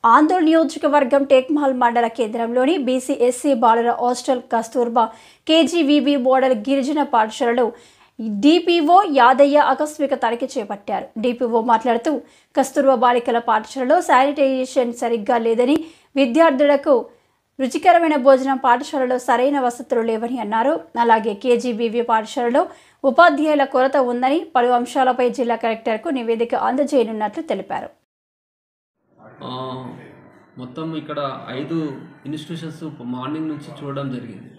ఆందోళన నియోజకవర్గం టేక్మహల్ మండల కేంద్రంలోని బీసీ ఎస్సీ బాలుర హాస్టల్ కస్తూర్బా కేజీవీబీ మోడల్ గిరిజన పాఠశాలలో డిపిఓ యాదయ్య ఆకస్మిక తనిఖీ చేపట్టారు. డిపిఓ మాట్లాడుతూ కస్తూర్బా బాలికల పాఠశాలలో శానిటైజేషన్ సరిగ్గా లేదని, విద్యార్థులకు రుచికరమైన భోజనం పాఠశాలలో సరైన వసతులు లేవని అన్నారు. అలాగే కేజీబీవీ పాఠశాలలో ఉపాధ్యాయుల కొరత ఉందని, పలు అంశాలపై జిల్లా కలెక్టర్కు నివేదిక అందజేయనున్నట్లు తెలిపారు. మొత్తం ఇక్కడ 5 ఇన్స్టిట్యూషన్స్ మార్నింగ్ నుంచి చూడడం జరిగింది.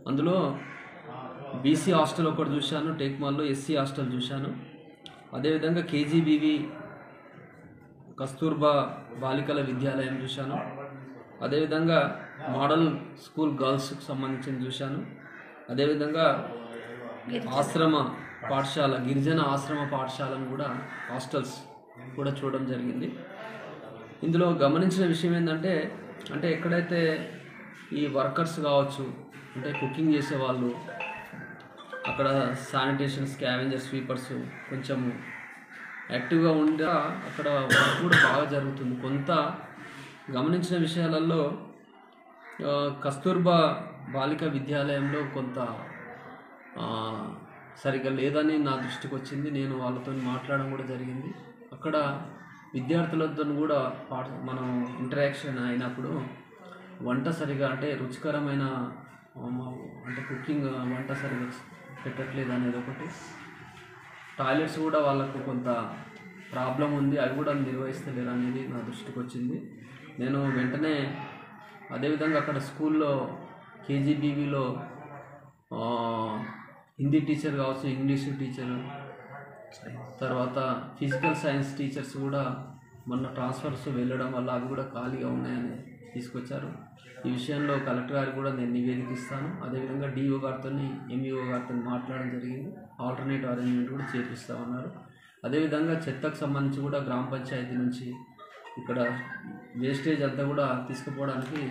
అందులో బీసీ హాస్టల్ ఒకటి చూశాను, టేక్మాల్లో ఎస్సీ హాస్టల్ చూశాను, అదేవిధంగా కేజీబీవీ కస్తూర్బా బాలికల విద్యాలయం చూశాను, అదేవిధంగా మోడల్ స్కూల్ గర్ల్స్కి సంబంధించిన చూశాను, అదేవిధంగా ఆశ్రమ పాఠశాల గిరిజన ఆశ్రమ పాఠశాలను కూడా హాస్టల్స్ కూడా చూడడం జరిగింది. ఇందులో గమనించిన విషయం ఏంటంటే ఎక్కడైతే ఈ వర్కర్స్ కావచ్చు, అంటే కుకింగ్ చేసేవాళ్ళు, అక్కడ శానిటేషన్ స్కావెంజర్ స్వీపర్స్ కొంచెం యాక్టివ్గా ఉండే అక్కడ వర్క్ కూడా బాగా జరుగుతుంది. కొంత గమనించిన విషయాలలో కస్తూర్బా బాలిక విద్యాలయంలో కొంత సరిగ్గా లేదని నా దృష్టికి వచ్చింది. నేను వాళ్ళతో మాట్లాడడం కూడా జరిగింది. అక్కడ విద్యార్థులతో కూడా మనం ఇంటరాక్షన్ అయినప్పుడు వంట సరిగా అంటే రుచికరమైన అంటే కుకింగ్ వంట సరిగా పెట్టట్లేదు అనేది ఒకటి, టాయిలెట్స్ కూడా వాళ్ళకు కొంత ప్రాబ్లం ఉంది, అవి కూడా నిర్వహిస్తలేరు అనేది నా దృష్టికి వచ్చింది. నేను వెంటనే అదేవిధంగా అక్కడ స్కూల్లో కేజీబీవీలో హిందీ టీచర్ కావచ్చు, ఇంగ్లీష్ టీచర్, తర్వాత ఫిజికల్ సైన్స్ టీచర్స్ కూడా మొన్న ట్రాన్స్ఫర్స్ వెళ్ళడం వల్ల అవి కూడా ఖాళీగా ఉన్నాయని తీసుకొచ్చారు. ఈ విషయంలో కలెక్టర్ గారికి కూడా నేను నివేదిక ఇస్తాను. అదేవిధంగా డిఓ గారితో ఎంఈఓ గారితో మాట్లాడడం జరిగింది. ఆల్టర్నేటివ్ అరేంజ్మెంట్ కూడా చేపిస్తామన్నారు. అదేవిధంగా చెత్తకు సంబంధించి కూడా గ్రామ పంచాయతీ నుంచి ఇక్కడ వేస్టేజ్ అంతా కూడా తీసుకుపోవడానికి